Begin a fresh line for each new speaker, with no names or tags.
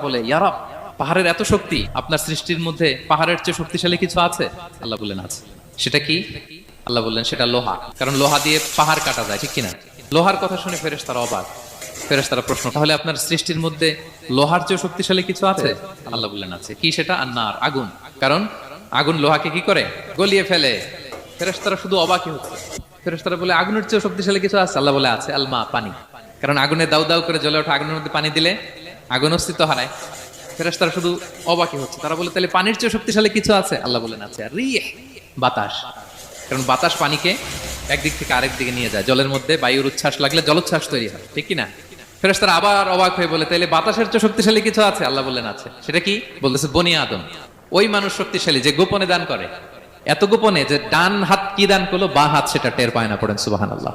বলে, ইয়া রব, পাহাড়ের এত শক্তি, আপনার সৃষ্টির মধ্যে পাহাড়ের চেয়ে শক্তিশালী কিছু আছে? আল্লাহ বললেন আছে। সেটা কি? আল্লাহ বললেন সেটা লোহা, কারণ লোহা দিয়ে পাহাড় কাটা যায়, ঠিক কিনা? লোহার কথা শুনে ফেরেশতারা অবাক। ফেরেশতারা প্রশ্ন, তাহলে আপনার সৃষ্টির মধ্যে লোহার চেয়ে শক্তিশালী কিছু আছে? আল্লাহ বললেন আছে। কি সেটা? আন্নার, আগুন। কারণ আগুন লোহাকে কি করে? গলিয়ে ফেলে। ফেরেশতারা শুধু অবাকই হচ্ছে। ফেরেশতারা বলে, আগুনের চেয়ে শক্তিশালী কিছু আছে? আল্লাহ বলে আছে, আলমা, পানি। কারণ আগুনে দাউ দাউ করে জ্বলে ওঠা আগুনের মধ্যে পানি দিলে আগুন অস্তিত্ব হারায়। ফেরেশতারা শুধু অবাকই হচ্ছে। তারা বলে, তাহলে পানির চেয়ে শক্তিশালী কিছু আছে? আল্লাহ বলেন আছে, রিহ, বাতাস। কারণ বাতাস পানিকে একদিক থেকে আরেক দিকে নিয়ে যায়। জলের মধ্যে বায়ুর উচ্ছ্বাস লাগলে জলোচ্ছ্বাস তৈরি হয়, ঠিক কিনা? ফেরেশতারা আবার অবাক হয়ে বলে, তাহলে বাতাসের চেয়ে শক্তিশালী কিছু আছে? আল্লাহ বললেন আছে। সেটা কি? বলতেছে বনি আদম। ওই মানুষ শক্তিশালী যে গোপনে দান করে, এত গোপনে যে ডান হাত কি দান করলো, বা হাত সেটা টের পায় না। পড়েন সুবহানাল্লাহ।